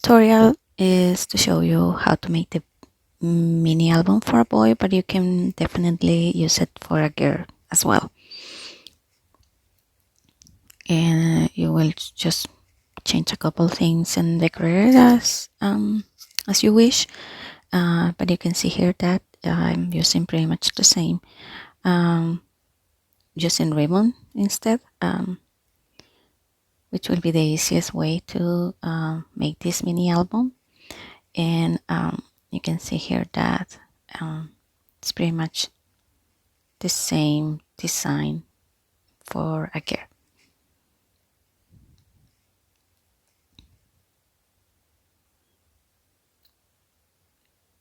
tutorial is to show you how to make the mini album for a boy, but you can definitely use it for a girl as well. And you will just change a couple things and decorate it as you wish. But you can see here that I'm using pretty much the same, using ribbon instead, which will be the easiest way to make this mini album. And you can see here that it's pretty much the same design for a girl.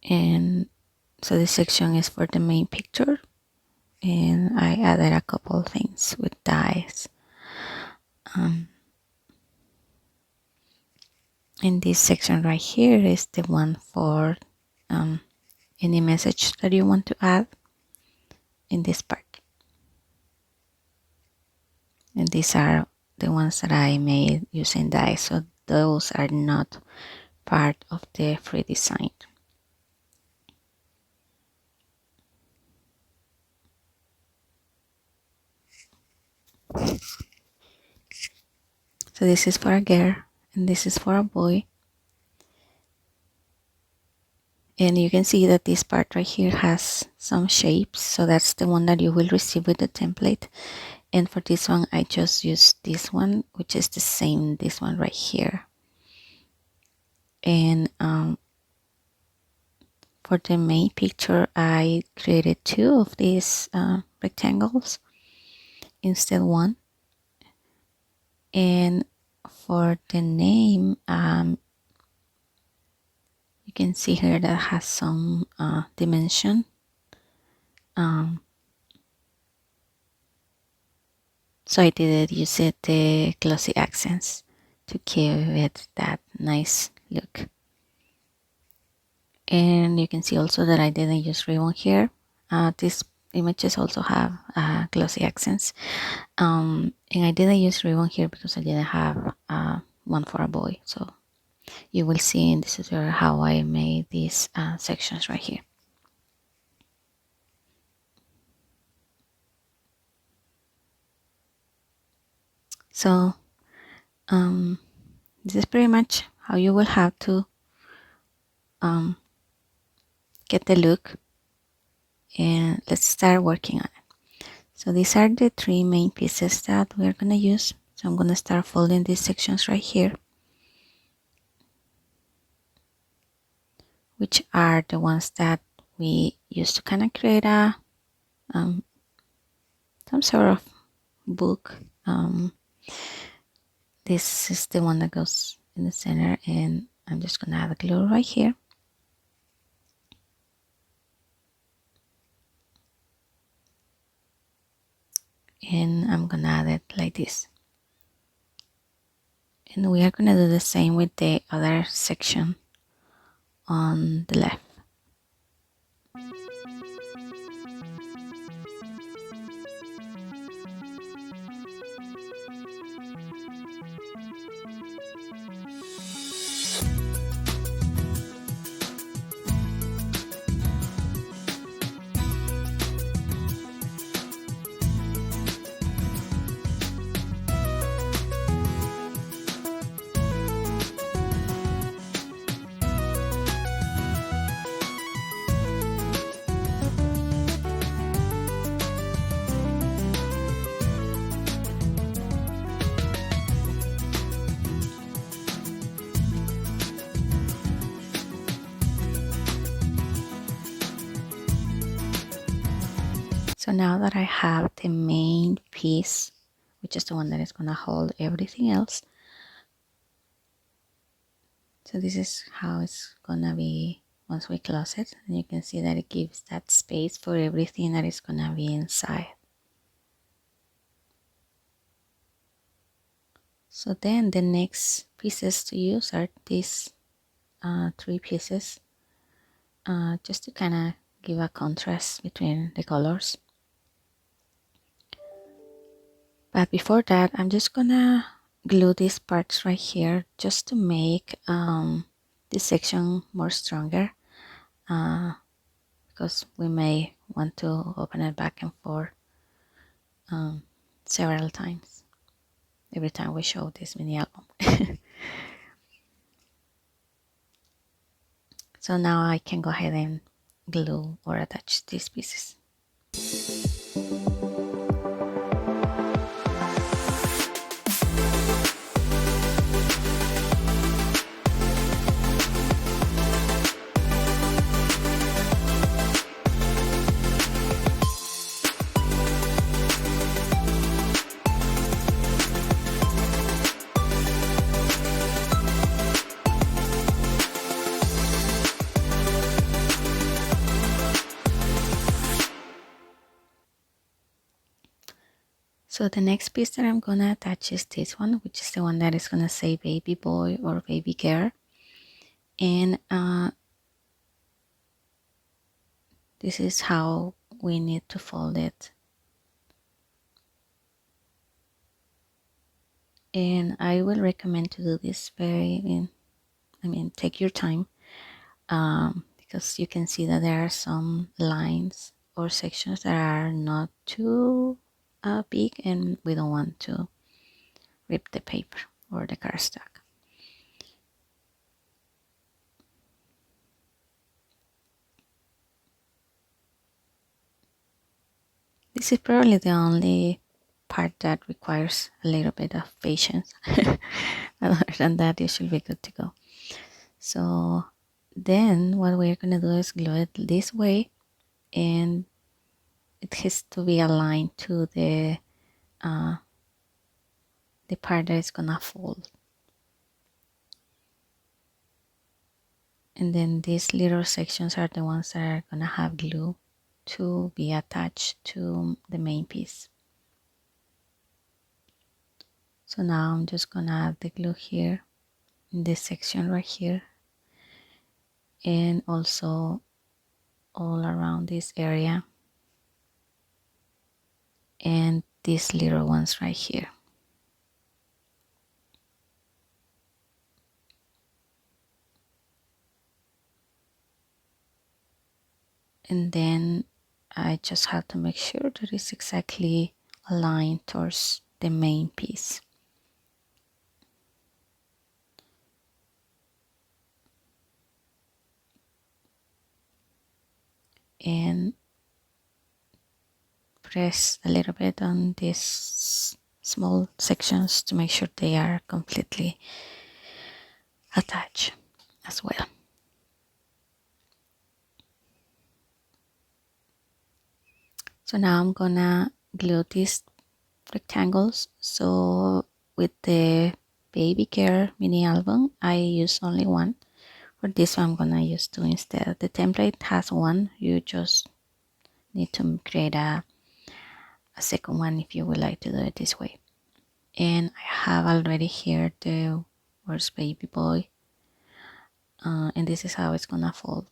And so this section is for the main picture, and I added a couple things with dyes. And this section right here is the one for any message that you want to add in this part. And these are the ones that I made using dyes, so those are not part of the free design. So this is for a girl and this is for a boy. And you can see that this part right here has some shapes, so that's the one that you will receive with the template. And for this one I just used this one, which is the same, this one right here. And for the main picture I created two of these rectangles instead one. And for the name, you can see here that has some dimension. So I did use the glossy accents to give it that nice look. And you can see also that I didn't use ribbon here. These images also have glossy accents. And I didn't use ribbon here because I didn't have one for a boy. So you will see in this tutorial how I made these sections right here. So this is pretty much how you will have to get the look, and let's start working on it. So these are the three main pieces that we're gonna use. So I'm gonna start folding these sections right here, which are the ones that we use to kind of create a some sort of book. This is the one that goes in the center, and I'm just gonna add a glue right here. And I'm gonna add it like this. And we are gonna do the same with the other section on the left. So now that I have the main piece, which is the one that is going to hold everything else, so this is how it's going to be once we close it. And you can see that it gives that space for everything that is going to be inside. So then the next pieces to use are these three pieces, just to kind of give a contrast between the colors. But before that, I'm just gonna glue these parts right here just to make this section more stronger because we may want to open it back and forth several times every time we show this mini album. So now I can go ahead and glue or attach these pieces. So the next piece that I'm gonna attach is this one, which is the one that is gonna say baby boy or baby girl. And this is how we need to fold it. And I will recommend to do this take your time, because you can see that there are some lines or sections that are not too big, and we don't want to rip the paper or the cardstock. This is probably the only part that requires a little bit of patience. Other than that, you should be good to go. So then what we're going to do is glue it this way, and it has to be aligned to the part that is going to fold. And then these little sections are the ones that are going to have glue to be attached to the main piece. So now I'm just going to add the glue here in this section right here, and also all around this area, and these little ones right here. And then I just have to make sure that it's exactly aligned towards the main piece. And press a little bit on these small sections to make sure they are completely attached as well. So now I'm gonna glue these rectangles. So with the baby girl mini album, I use only one. For this one, I'm gonna use two instead. The template has one. You just need to create a second one if you would like to do it this way. And I have already here the words baby boy, and this is how it's gonna fold.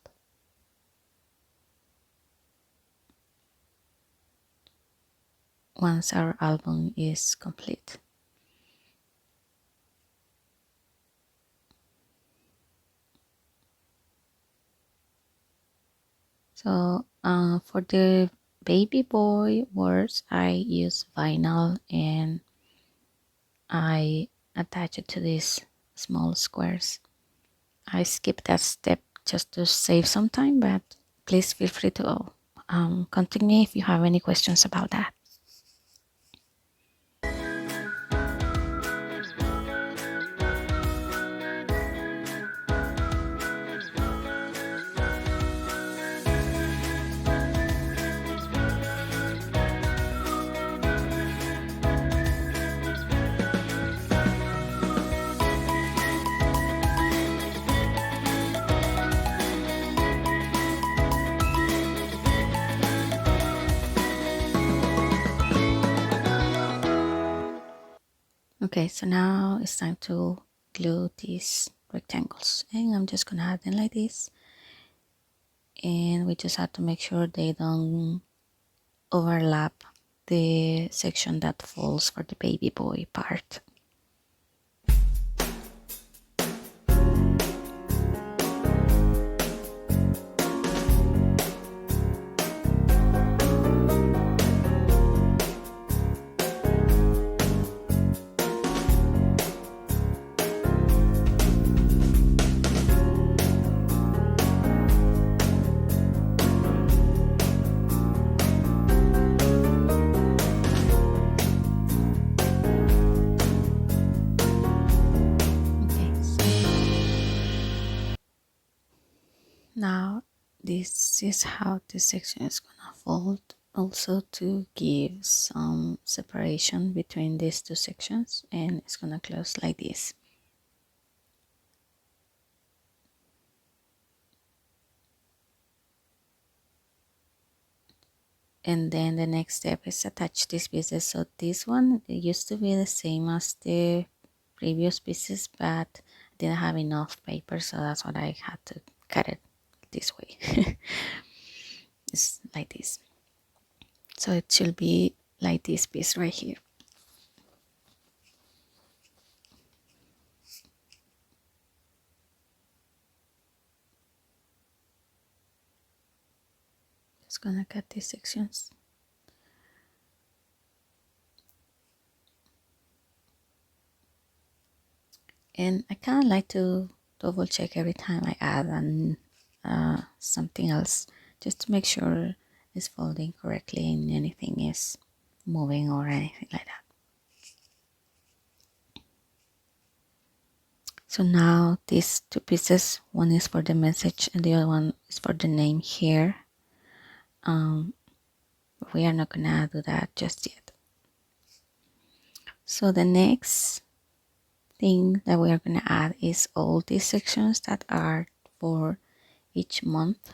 Once our album is complete. So for the baby boy words, I use vinyl, and I attach it to these small squares. I skip that step just to save some time, but please feel free to contact me if you have any questions about that. Okay, so now it's time to glue these rectangles, and I'm just gonna add them like this, and we just have to make sure they don't overlap the section that falls for the baby boy part. Now this is how this section is gonna fold, also to give some separation between these two sections, and it's gonna close like this. And then the next step is attach these pieces. So this one, it used to be the same as the previous pieces, but didn't have enough paper, so that's what I had to cut it this way. It's like this. So it should be like this piece right here. Just gonna cut these sections. And I kind of like to double check every time I add something else, just to make sure it's folding correctly and anything is moving or anything like that. So now these two pieces, one is for the message and the other one is for the name here. We are not gonna do that just yet. So the next thing that we are gonna add is all these sections that are for each month.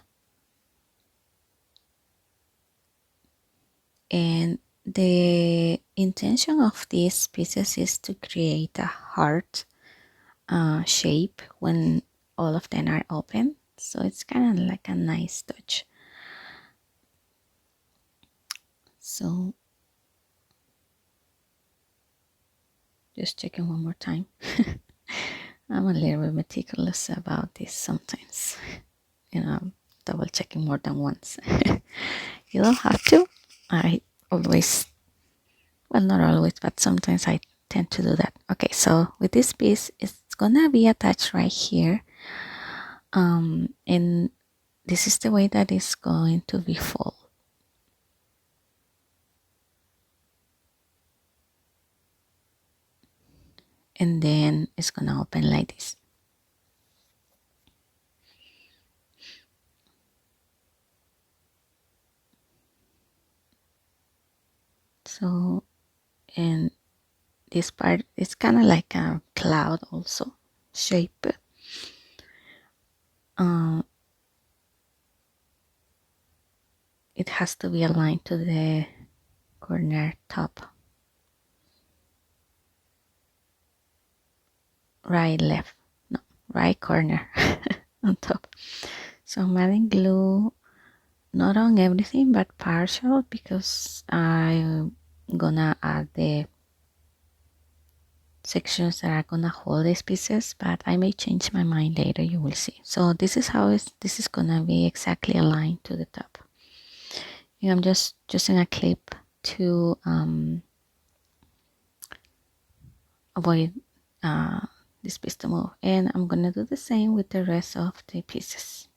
And the intention of these pieces is to create a heart shape when all of them are open, so it's kind of like a nice touch. So just checking one more time. I'm a little bit meticulous about this sometimes, double checking more than once. You don't have to. I always, well, not always, but sometimes I tend to do that. Okay, so with this piece, it's gonna be attached right here. And this is the way that it's going to be folded. And then it's gonna open like this. So, and this part is kind of like a cloud also shape. It has to be aligned to the corner top. Right, left, no, right corner on top. So I'm adding glue, not on everything, but partial, because I'm gonna add the sections that are gonna hold these pieces, but I may change my mind later, you will see. So this is how this is gonna be exactly aligned to the top. And I'm just using a clip to avoid this piece to move, and I'm gonna do the same with the rest of the pieces.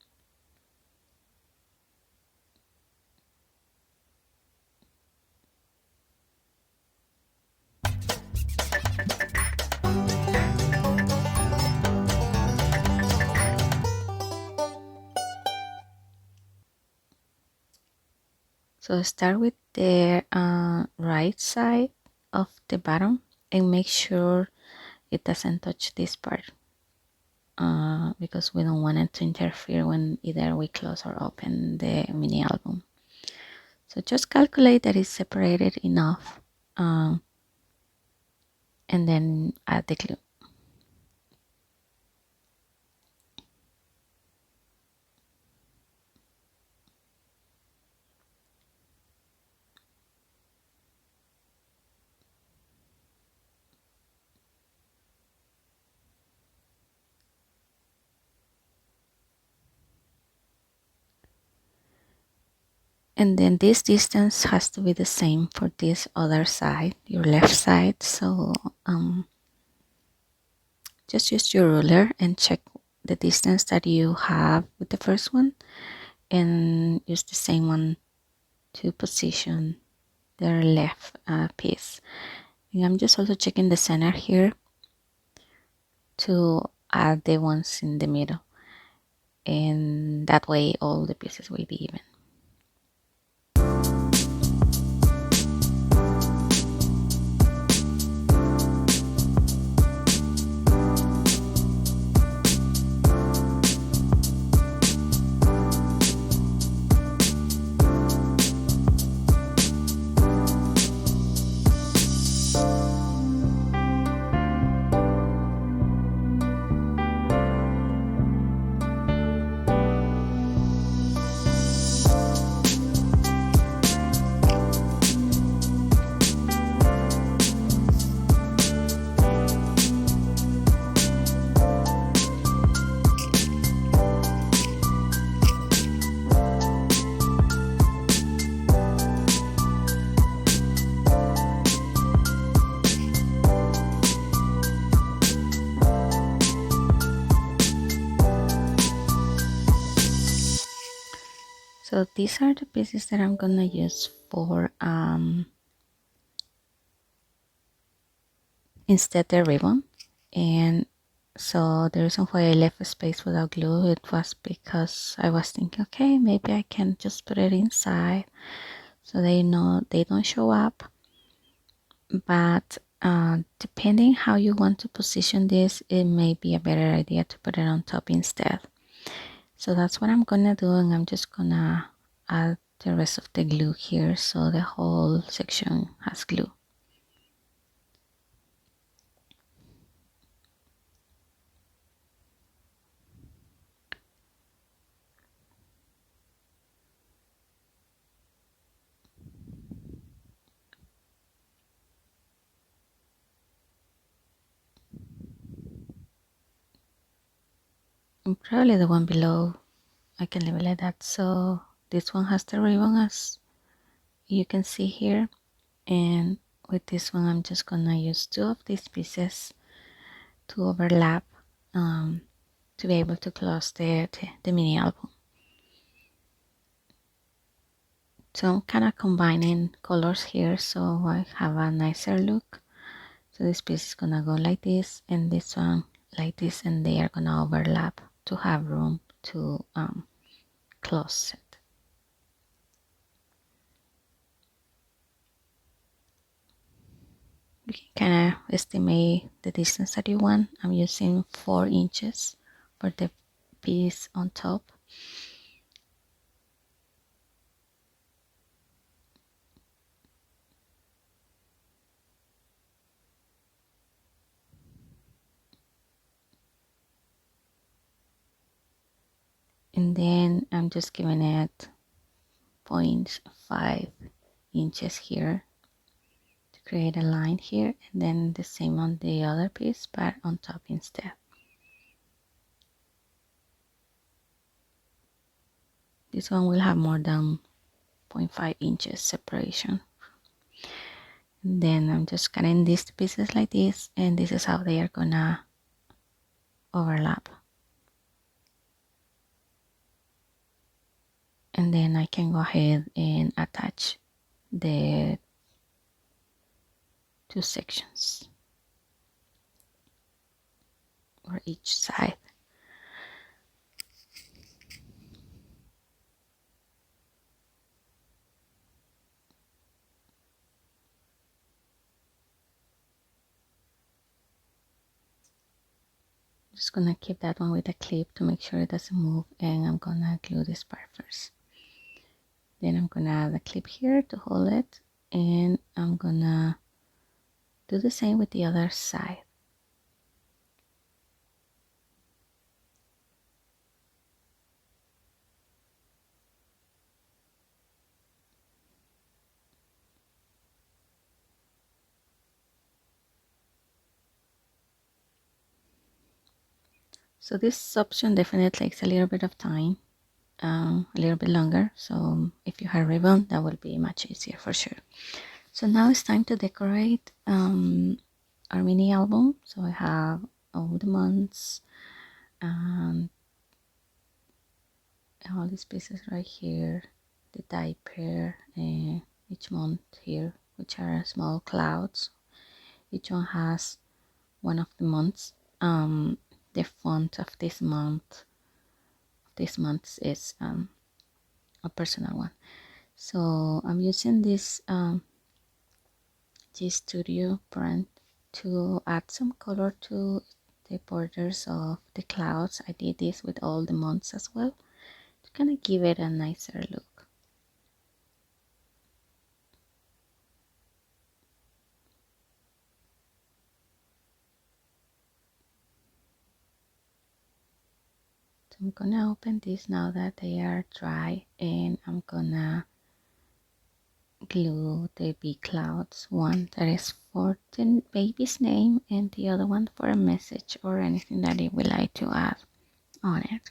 So start with the right side of the bottom and make sure it doesn't touch this part, because we don't want it to interfere when either we close or open the mini album. So just calculate that it's separated enough, and then add the glue. And then this distance has to be the same for this other side, your left side. So just use your ruler and check the distance that you have with the first one, and use the same one to position the left piece. And I'm just also checking the center here to add the ones in the middle. and that way all the pieces will be even. So these are the pieces that I'm gonna use for instead the ribbon. And so the reason why I left a space without glue, it was because I was thinking, okay, maybe I can just put it inside so they know they don't show up. But depending how you want to position this, it may be a better idea to put it on top instead. So that's what I'm gonna do, and I'm just gonna add the rest of the glue here so the whole section has glue. And probably the one below, I can leave it like that. So this one has the ribbon as you can see here, and with this one I'm just gonna use 2 of these pieces to overlap to be able to close the mini album. So I'm kind of combining colors here so I have a nicer look. So this piece is gonna go like this, and this one like this, and they are gonna overlap to have room to close it. You can kind of estimate the distance that you want. I'm using 4 inches for the piece on top. And then I'm just giving it 0.5 inches here to create a line here, and then the same on the other piece but on top instead. This one will have more than 0.5 inches separation. And then I'm just cutting these pieces like this, and this is how they are gonna overlap. And then I can go ahead and attach the 2 sections for each side. Just gonna keep that one with a clip to make sure it doesn't move, and I'm gonna glue this part first. Then I'm gonna add a clip here to hold it, and I'm gonna do the same with the other side. So this option definitely takes a little bit of time, a little bit longer. So if you have ribbon, that will be much easier for sure. So now it's time to decorate our mini album. So I have all the months and all these pieces right here, the diaper, each month here, which are small clouds. Each one has one of the months. The font of this month, this month is a personal one. So I'm using this Cheiss Studio brand to add some color to the borders of the clouds. I did this with all the months as well to kind of give it a nicer look. So I'm gonna open this now that they are dry, and I'm gonna glue the big clouds, one that is for the baby's name and the other one for a message or anything that you would like to add on it.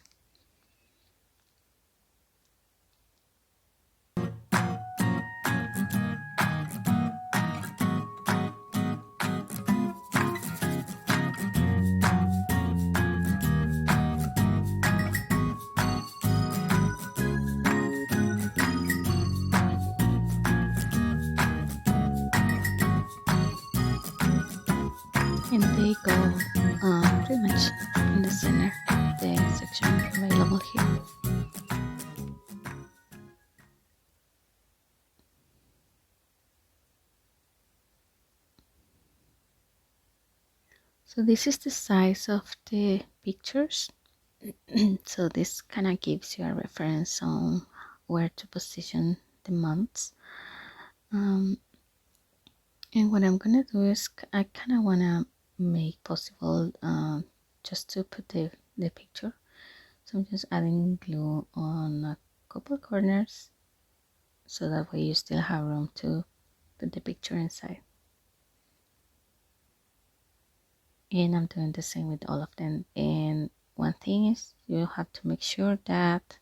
And they go pretty much in the center of the section available here. So this is the size of the pictures. So this kind of gives you a reference on where to position the months. And what I'm gonna do is I kind of wanna make possible just to put the picture. So I'm just adding glue on a couple corners so that way you still have room to put the picture inside. And I'm doing the same with all of them. And one thing is you have to make sure that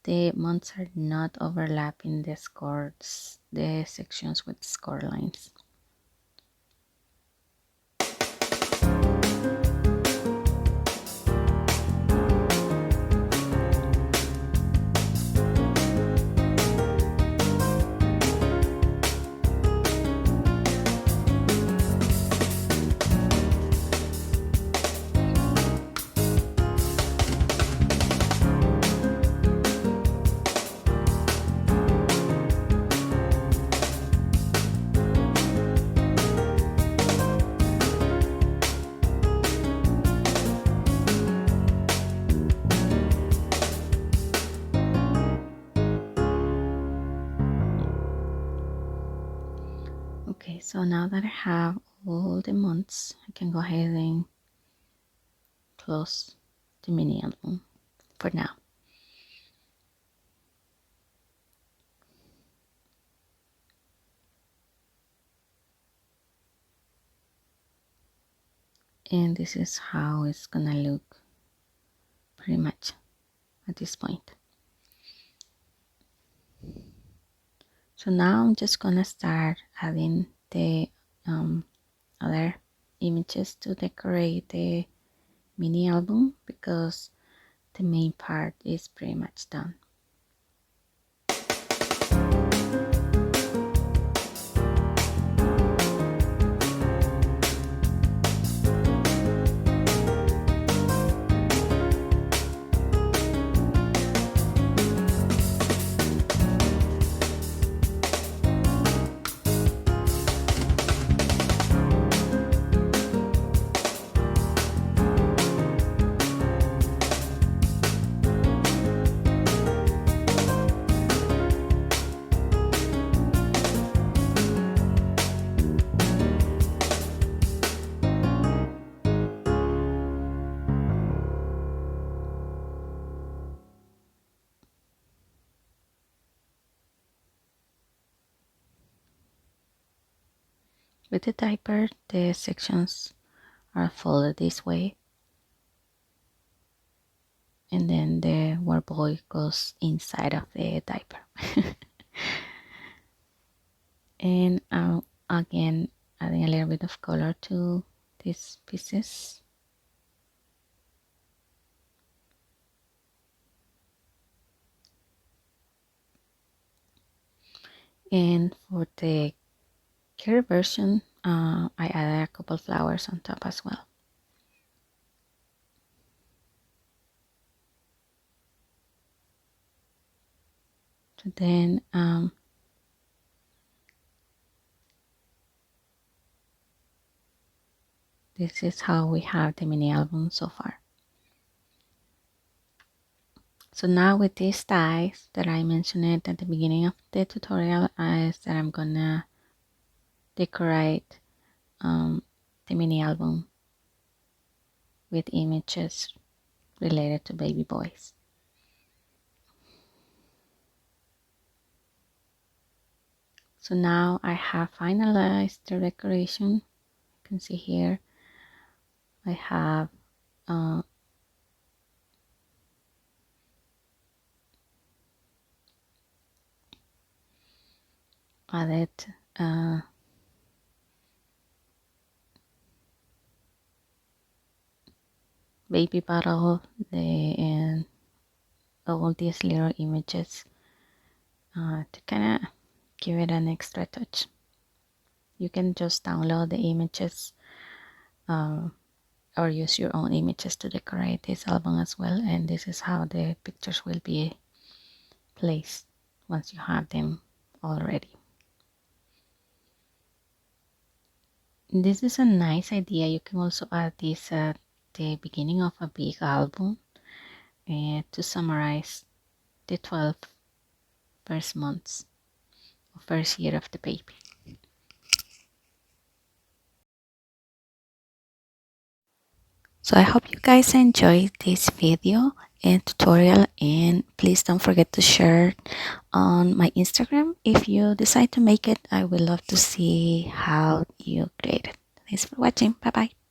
the months are not overlapping the scores, the sections with score lines. Okay, so now that I have all the months, I can go ahead and close the mini album for now. And this is how it's gonna look pretty much at this point. So now I'm just gonna start adding the other images to decorate the mini album because the main part is pretty much done. With the diaper, the sections are folded this way, and then the work boy goes inside of the diaper. And again, adding a little bit of color to these pieces. And for the care version, I added a couple flowers on top as well. So then this is how we have the mini album so far. So now with these ties that I mentioned at the beginning of the tutorial is that I'm gonna decorate the mini album with images related to baby boys. So now I have finalized the decoration. You can see here I have added baby bottle, and all these little images to kind of give it an extra touch. You can just download the images or use your own images to decorate this album as well, and this is how the pictures will be placed once you have them already. This is a nice idea. You can also add this at the beginning of a big album to summarize the 12 first months or first year of the baby. So I hope you guys enjoyed this video and tutorial, and please don't forget to share on my Instagram. If you decide to make it, I would love to see how you create it. Thanks for watching. Bye bye.